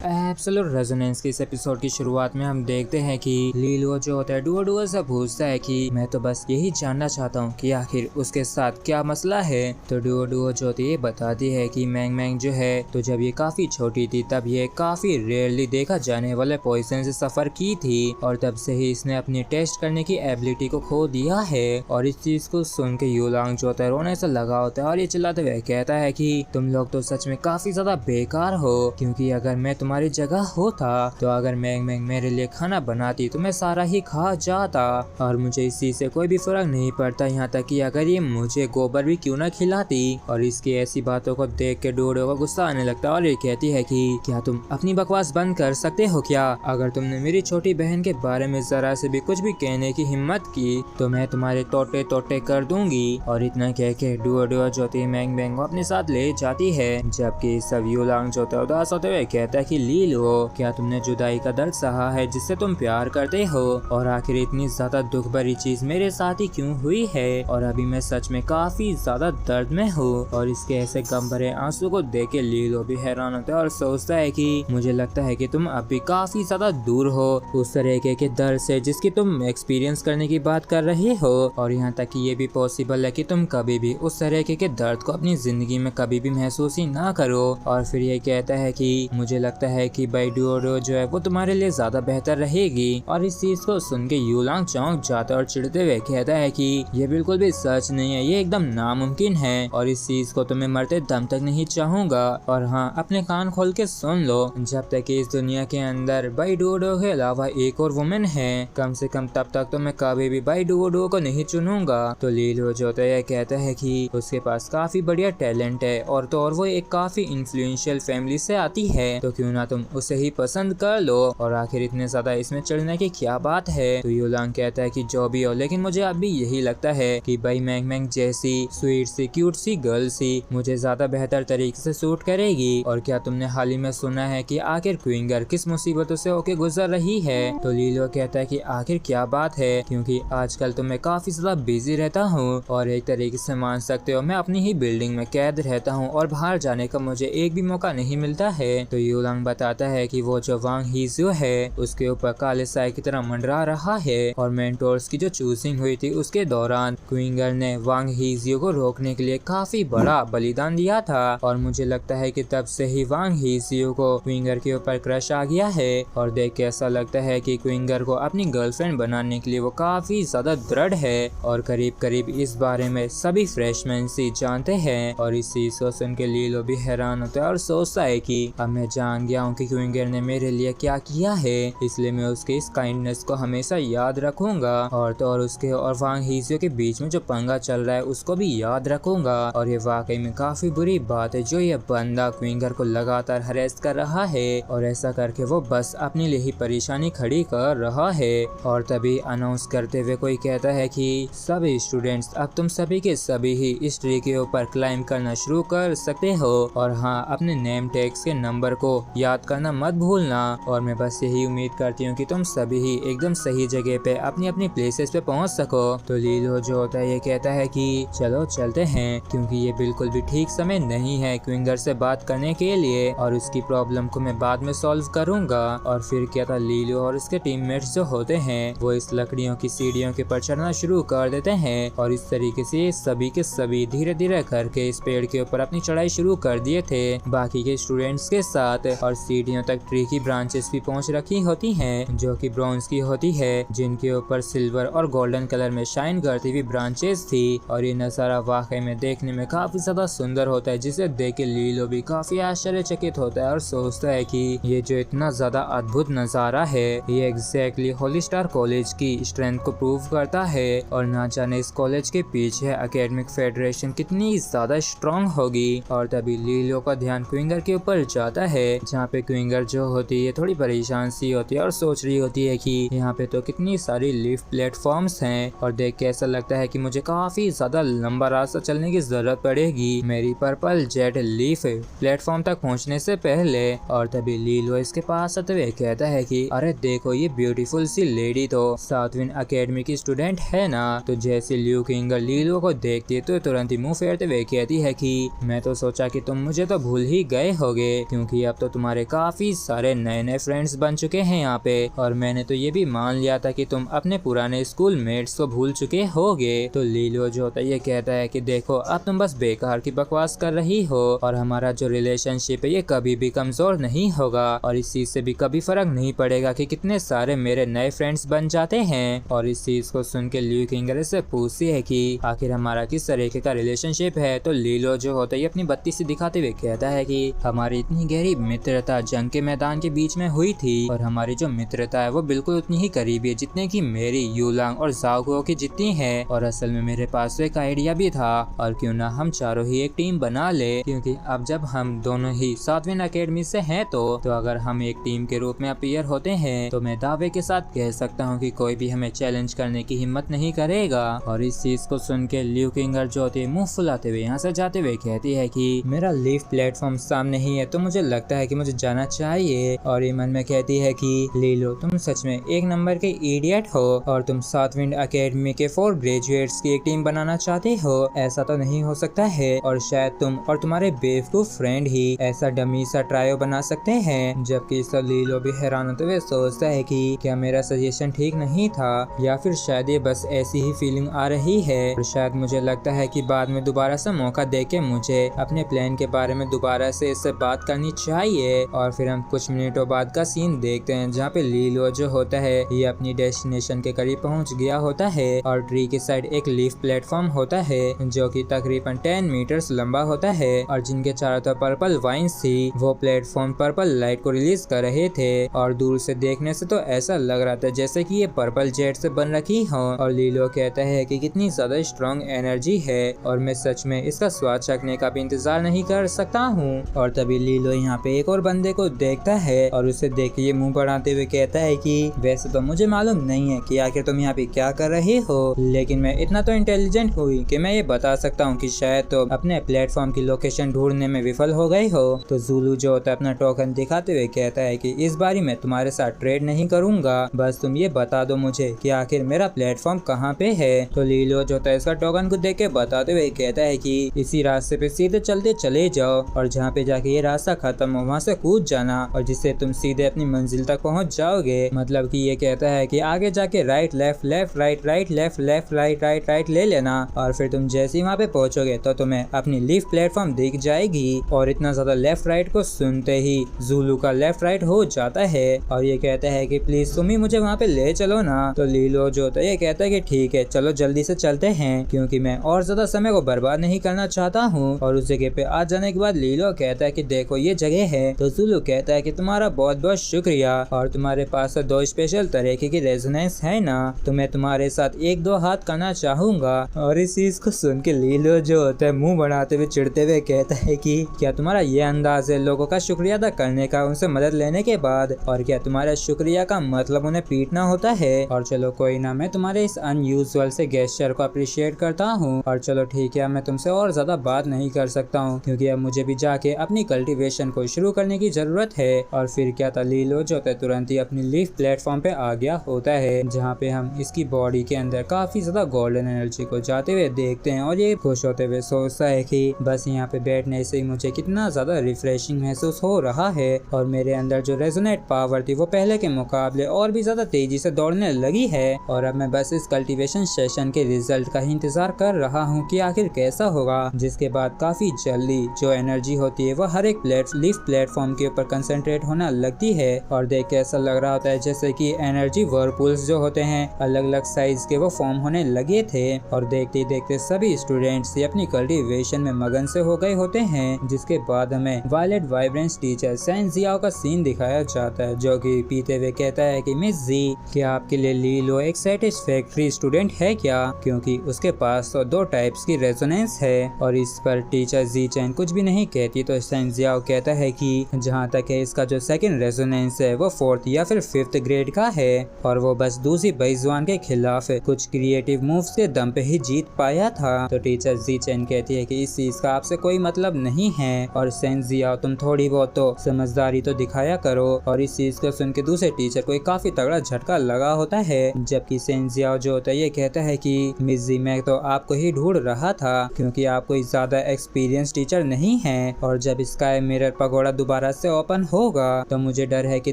Absolute resonance के इस episode की शुरुआत में हम देखते हैं कि लीलो जो होता है डुओ से पूछता है कि मैं तो बस यही जानना चाहता हूँ कि आखिर उसके साथ क्या मसला है। तो डुओ जो होती है बताती है कि मैंग मैंग जो है तो जब ये काफी छोटी थी तब ये काफी रेयरली देखा जाने वाले पॉइजन से सफर की थी और तब से ही इसने अपनी टेस्ट करने की एबिलिटी को खो दिया है। और इस चीज को सुन के यूलांग जो होता है रोने से लगा होता है और ये चिल्लाते हुए कहता है कि तुम लोग तो सच में काफी ज्यादा बेकार हो, क्योंकि अगर मैं तुम्हारी जगह होता तो अगर मैंग मैंग मेरे लिए खाना बनाती तो मैं सारा ही खा जाता और मुझे इस चीज से कोई भी फर्क नहीं पड़ता, यहाँ तक कि अगर ये मुझे गोबर भी क्यों ना खिलाती। और इसकी ऐसी बातों को देख के डोडो को गुस्सा आने लगता है और ये कहती है कि क्या तुम अपनी बकवास बंद कर सकते हो क्या? अगर तुमने मेरी छोटी बहन के बारे में जरा से भी कुछ भी कहने की हिम्मत की तो मैं तुम्हारे टोटे टोटे कर दूंगी। और इतना कह के डुओ जो थी मैंग मैंग को अपने साथ ले जाती है, जबकि सब यूलांग जो था उदास होते हुए कहता है कि लीलो क्या तुमने जुदाई का दर्द सहा है जिससे तुम प्यार करते हो, और आखिर इतनी ज्यादा दुख भरी चीज मेरे साथ ही क्यों हुई है और अभी मैं सच में काफी ज्यादा दर्द में हूँ। और इसके ऐसे गम भरे आंसू को देख के लीलो भी हैरान होता है और सोचता है कि मुझे लगता है कि तुम अभी काफी ज्यादा दूर हो उस तरीके के दर्द से जिसकी तुम एक्सपीरियंस करने की बात कर रहे हो, और यहाँ तक कि ये भी पॉसिबल है कि तुम कभी भी उस तरीके के दर्द को अपनी जिंदगी में कभी भी महसूस ही ना करो। और फिर ये कहता है कि मुझे लगता है कि भाई डुओ जो है वो तुम्हारे लिए ज्यादा बेहतर रहेगी। और इस चीज को सुन के यूलांग चौंक जाता है और चिढ़ते हुए कहता है कि ये बिल्कुल भी सच नहीं है, ये एकदम नामुमकिन है और इस चीज को तुम्हें मरते दम तक नहीं चाहूंगा। और हाँ, अपने कान खोल के सुन लो, जब तक कि इस दुनिया के अंदर भाई डुओ के अलावा एक और वुमेन है कम से कम तब तक तो मैं कभी भी भाई डुओ को नहीं चुनूंगा। तो लीलो जो होता है कहता है कि उसके पास काफी बढ़िया टैलेंट है और तो और वो एक काफी इन्फ्लुएंशियल फैमिली से आती है, तो क्यों ना तुम उसे ही पसंद कर लो और आखिर इतने ज्यादा इसमें चढ़ने की क्या बात है। तो यूलांग कहता है कि जो भी हो, लेकिन मुझे अभी यही लगता है कि भाई मैंग मैंग जैसी sweet C cute C girl she मुझे ज्यादा बेहतर तरीके से सूट करेगी। और क्या तुमने हाल ही में सुना है कि आखिर क्विंगर किस मुसीबतों से होके गुजर रही है? तो लीलो कहता है कि आखिर क्या बात है, क्योंकि आजकल तो मैं काफी ज्यादा बिजी रहता हूँ और एक तरीके से मान सकते हो मैं अपनी ही बिल्डिंग में कैद रहता हूँ और बाहर जाने का मुझे एक भी मौका नहीं मिलता है। तो यूलांग बताता है कि वो जो वांग हीजियो है उसके ऊपर काले साए की तरह मंडरा रहा है और मेंटोर्स की जो चूसिंग हुई थी उसके दौरान क्विंगर ने वांग हीजियो को रोकने के लिए काफी बड़ा बलिदान दिया था। और मुझे लगता है कि तब से ही वांग हीजियो को क्विंगर के ऊपर क्रश आ गया है और देख के ऐसा लगता है कि क्विंगर को अपनी गर्लफ्रेंड बनाने के लिए वो काफी ज्यादा दृढ़ है और करीब करीब इस बारे में सभी फ्रेशमैन से जानते हैं। और इस चीज को सुन के लीलो भी हैरान होता है और सोचता है कि अब मैं जान गया हूँ कि क्विंगर ने मेरे लिए क्या किया है, इसलिए मैं उसके इस काइंडनेस को हमेशा याद रखूंगा और तो और उसके और वांग हीजियो के बीच में जो पंगा चल रहा है उसको भी याद रखूंगा। और ये वाकई में काफी बुरी बात है जो ये बंदा क्विंगर को लगातार हरेस कर रहा है और ऐसा करके वो बस अपने लिए ही परेशानी खड़ी कर रहा है। और तभी अनाउंस करते हुए कोई कहता है कि सभी स्टूडेंट्स अब तुम सभी के सभी ही इस ट्री के ऊपर क्लाइंब करना शुरू कर सकते हो और हाँ, अपने नेम टैग्स के नंबर को याद करना मत भूलना। और मैं बस यही उम्मीद करती हूँ कि तुम सभी ही एकदम सही जगह पे अपनी अपनी प्लेसेस पे पहुँच सको। तो लीलो जो होता है ये कहता है कि चलो चलते हैं, क्योंकि ये बिल्कुल भी ठीक समय नहीं है क्विंगर से बात करने के लिए और उसकी प्रॉब्लम को मैं बाद में सॉल्व करूंगा। और फिर क्या था, लीलो और उसके टीममेट्स जो होते हैं वो इस लकड़ियों की सीढ़ियों के पर चढ़ना शुरू कर देते हैं और इस तरीके से सभी के सभी धीरे धीरे करके इस पेड़ के ऊपर अपनी चढ़ाई शुरू कर दिए थे बाकी के स्टूडेंट्स के साथ। और सीढ़ियों तक ट्री की ब्रांचेस भी पहुंच रखी होती हैं जो कि ब्रॉन्ज की होती है, जिनके ऊपर सिल्वर और गोल्डन कलर में शाइन करती हुई ब्रांचेस थी। और ये नजारा वाकई में देखने में काफी ज्यादा सुंदर होता है, जिसे देख के लीलो भी काफी आश्चर्यचकित होता है और सोचता है कि ये जो इतना ज्यादा अद्भुत नजारा है ये एग्जैक्टली होली स्टार कॉलेज की स्ट्रेंथ को प्रूव करता है। और ना जाने इस कॉलेज के पीछे एकेडमिक फेडरेशन कितनी ज्यादा स्ट्रॉन्ग होगी। और तभी लीलो का ध्यान क्विंगर के ऊपर जाता है, जहाँ पे क्विंगर जो होती है थोड़ी परेशान सी होती है और सोच रही होती है कि यहाँ पे तो कितनी सारी लिफ्ट प्लेटफॉर्म्स हैं और देख के ऐसा लगता है कि मुझे काफी ज्यादा लंबा रास्ता चलने की जरूरत पड़ेगी मेरी पर्पल जेट लीफ प्लेटफॉर्म तक पहुँचने से पहले। और तभी लीलो इसके पास आते हुए कहता है कि अरे देखो, ये ब्यूटीफुल सी लेडी तो सातवीं एकेडमी की स्टूडेंट है ना। तो जैसे ल्यू क्विंगर लीलो को देखती है तो तुरंत ही मुंह फेरते हुए कहती है कि मैं तो सोचा कि तुम मुझे तो भूल ही गए होगे, क्योंकि अब तो तुम्हारे हमारे काफी सारे नए नए फ्रेंड्स बन चुके हैं यहाँ पे, और मैंने तो ये भी मान लिया था कि तुम अपने पुराने स्कूल मेट्स को भूल चुके होगे। तो लीलो जो होता है ये कहता है कि देखो अब तुम बस बेकार की बकवास कर रही हो, और हमारा जो रिलेशनशिप है ये कभी भी कमजोर नहीं होगा, और इस चीज से भी कभी फर्क नहीं पड़ेगा कि कितने सारे मेरे नए फ्रेंड्स बन जाते हैं। और इस चीज को सुन के ल्यू किंगर से पूछती है कि आखिर हमारा किस तरीके का रिलेशनशिप है। तो लीलो जो होता है अपनी बत्ती से दिखाते हुए कहता है कि हमारी इतनी गहरी मित्रता जंग के मैदान के बीच में हुई थी, और हमारी जो मित्रता है वो बिल्कुल उतनी ही करीबी है जितने की मेरी यूलांग और जाओगो की जितनी है। और असल में मेरे पास तो एक आइडिया भी था, और क्यों ना हम चारों ही एक टीम बना ले, क्योंकि अब जब हम दोनों ही सातवीं अकेडमी से हैं तो अगर हम एक टीम के रूप में अपीयर होते हैं तो मैं दावे के साथ कह सकता हूँ कि कोई भी हमें चैलेंज करने की हिम्मत नहीं करेगा। और इस चीज को सुन के ल्यू किंगर जो होती है मुंह फुलाते हुए यहाँ से जाते हुए कहती है कि मेरा लीफ प्लेटफॉर्म सामने ही है, तो मुझे लगता है कि मुझे जाना चाहिए। और ये मन में कहती है कि लीलो तुम सच में एक नंबर के इडियट हो, और तुम सातवीं अकेडमी के 4 ग्रेजुएट्स की एक टीम बनाना चाहते हो। ऐसा तो नहीं हो सकता है, और शायद तुम और तुम्हारे बेवकूफ फ्रेंड ही ऐसा डमी सा ट्रायो बना सकते हैं। जबकि इस लीलो भी हैरान होते हुए सोचता है कि क्या मेरा सजेशन ठीक नहीं था, या फिर शायद ये बस ऐसी ही फीलिंग आ रही है। और शायद मुझे लगता है कि बाद में दोबारा से मौका देके मुझे अपने प्लान के बारे में दोबारा से इससे बात करनी चाहिए। और फिर हम कुछ मिनटों बाद का सीन देखते हैं जहाँ पे लीलो जो होता है ये अपनी डेस्टिनेशन के करीब पहुँच गया होता है, और ट्री के साइड एक लीफ प्लेटफॉर्म होता है जो कि तकरीबन 10 मीटर्स लंबा होता है, और जिनके चारों तरफ पर्पल वाइन्स थी। वो प्लेटफॉर्म पर्पल लाइट को रिलीज कर रहे थे, और दूर से देखने से तो ऐसा लग रहा था जैसे कि ये पर्पल जेट से बन रखी हो। और लीलो कहता है कि कितनी ज्यादा स्ट्रॉन्ग एनर्जी है, और मैं सच में इसका स्वाद चखने का भी इंतजार नहीं कर सकता हूँ। और तभी लीलो यहाँ पे एक और बंदे को देखता है, और उसे देख के ये मुंह बढ़ाते हुए कहता है कि वैसे तो मुझे मालूम नहीं है कि आखिर तुम यहाँ पे क्या कर रहे हो, लेकिन मैं इतना तो इंटेलिजेंट हुई कि मैं ये बता सकता हूँ कि शायद तो अपने प्लेटफॉर्म की लोकेशन ढूंढने में विफल हो गई हो। तो ज़ुलू जो होता है अपना टोकन दिखाते हुए कहता है कि इस बारी मैं तुम्हारे साथ ट्रेड नहीं करूंगा, बस तुम ये बता दो मुझे कि आखिर मेरा प्लेटफॉर्म कहाँ पे है। तो लीलो जो होता है इसका टोकन को देख के बताते हुए कहता है कि इसी रास्ते पे सीधे चलते चले जाओ, और जहाँ पे जाके ये रास्ता खत्म हो वहाँ से कूद जाना, और जिससे तुम सीधे अपनी मंजिल तक पहुँच जाओगे। मतलब कि ये कहता है कि आगे जाके right left left right right left left right right right ले लेना, और फिर तुम जैसे ही वहाँ पे पहुँचोगे तो तुम्हें अपनी लीफ प्लेटफॉर्म दिख जाएगी। और इतना ज्यादा लेफ्ट राइट को सुनते ही ज़ुलू का लेफ्ट राइट हो जाता है, और ये कहता है कि प्लीज तुम ही मुझे वहाँ पे ले चलो ना। तो लीलो जो होता है ये कहता है कि ठीक है चलो जल्दी से चलते हैं, क्योंकि मैं और ज्यादा समय को बर्बाद नहीं करना चाहता हूँ। और उस जगह पे आ जाने के बाद लीलो कहता है कि देखो ये जगह है। तो ज़ुलू कहता है कि तुम्हारा बहुत बहुत शुक्रिया, और तुम्हारे पास 2 स्पेशल तरीके की रेजोनेंस है ना, तो मैं तुम्हारे साथ 1-2 हाथ करना चाहूंगा। और इस चीज को सुन के लीलो जो होता है मुंह बढ़ाते हुए चिढ़ते हुए कहता है कि क्या तुम्हारा ये अंदाज है लोगों का शुक्रिया अदा करने का उनसे मदद लेने के बाद, और क्या तुम्हारा शुक्रिया का मतलब उन्हें पीटना होता है। और चलो कोई ना, मैं तुम्हारे इस अनयूजुअल से गेस्चर को अप्रिशिएट करता हूँ। और चलो ठीक है, मैं तुमसे और ज्यादा बात नहीं कर सकता हूँ, क्योंकि अब मुझे भी जाके अपनी कल्टीवेशन को शुरू करने की जरूरत है। और फिर क्या था, लीलो जो है तुरंत ही अपनी लीफ प्लेटफॉर्म पे आ गया होता है, जहाँ पे हम इसकी बॉडी के अंदर काफी ज्यादा गोल्डन एनर्जी को जाते हुए देखते हैं। और ये खुश होते हुए सोचता है कि बस यहाँ पे बैठने से ही मुझे कितना ज्यादा रिफ्रेशिंग महसूस हो रहा है, और मेरे अंदर जो रेजोनेट पावर थी वो पहले के मुकाबले और भी ज्यादा तेजी से दौड़ने लगी है। और अब मैं बस इस कल्टीवेशन सेशन के रिजल्ट का ही इंतजार कर रहा हूँ कि आखिर कैसा होगा। जिसके बाद काफी जल्दी जो एनर्जी होती है वो हर एक लीफ प्लेटफॉर्म के ऊपर कंसंट्रेट होना लगती है, और देख के ऐसा लग रहा होता है जैसे कि एनर्जी वर्लपूल्स जो होते हैं अलग अलग साइज के वो फॉर्म होने लगे थे। और देखते देखते सभी स्टूडेंट्स अपनी कल्टीवेशन में मगन से हो गए होते हैं। जिसके बाद हमें violet vibrance teacher San Jiao का सीन दिखाया जाता है, जो कि पीते हुए कहता है कि मिस जी, क्या आपके लिए लीलो एक सेटिस्फैक्टरी स्टूडेंट है क्या, क्योंकि उसके पास तो 2 टाइप्स की रेजोनेंस है। और इस पर टीचर जी चैन कुछ भी नहीं कहती, तो सैन जियाओ कहता है कि जहाँ तक है इसका जो सेकंड रेजोनेंस है वो 4th या फिर 5th ग्रेड का है, और वो बस दूसरी बेईजुबान के खिलाफ कुछ क्रिएटिव मूव्स के दम पे ही जीत पाया था। तो टीचर जी चैन कहती है कि इस चीज का आपसे कोई मतलब नहीं है, और सैन जियाओ तुम थोड़ी बहुत तो समझदारी तो दिखाया करो। और इस चीज को सुन के दूसरे टीचर को एक काफी तगड़ा झटका लगा होता है, जबकि सैन जियाओ जो होता है ये कहता है कि मिस जी, मैं तो आपको ही ढूंढ रहा था, क्योंकि आप कोई ज्यादा एक्सपीरियंस टीचर नहीं है। और जब स्काई मिरर पगोड़ा दोबारा से ओपन होगा तो मुझे डर है कि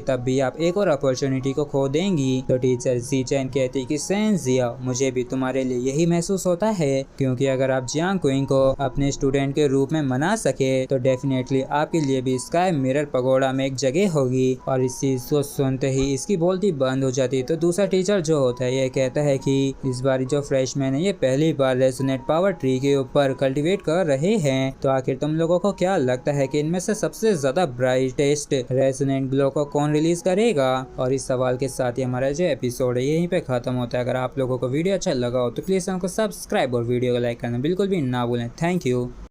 तब भी आप एक और अपॉर्चुनिटी को खो देंगी। तो टीचर ज़ी-चैन कहती कि सेंस जिया, मुझे भी तुम्हारे लिए यही महसूस होता है, क्योंकि अगर आप जियांग क्विंग को अपने स्टूडेंट के रूप में मना सके तो डेफिनेटली आपके लिए भी स्काई मिरर पगोड़ा में एक जगह होगी। और इस चीज को सुनते ही इसकी बोलती बंद हो जाती। तो दूसरा टीचर जो होता है ये कहता है कि इस बार जो फ्रेशमैन है ये पहली बार रेजोनेट पावर ट्री के ऊपर कल्टीवेट कर रहे हैं। तो आखिर तुम लोगों को क्या लगता है कि इनमें से सबसे ज्यादा ब्राइटेस्ट रेजोनेंट ग्लो को कौन रिलीज करेगा? और इस सवाल के साथ ही हमारा जो एपिसोड है यहीं पे खत्म होता है। अगर आप लोगों को वीडियो अच्छा लगा हो तो प्लीज हमको सब्सक्राइब और वीडियो को लाइक करना बिल्कुल भी ना भूलें। Thank you.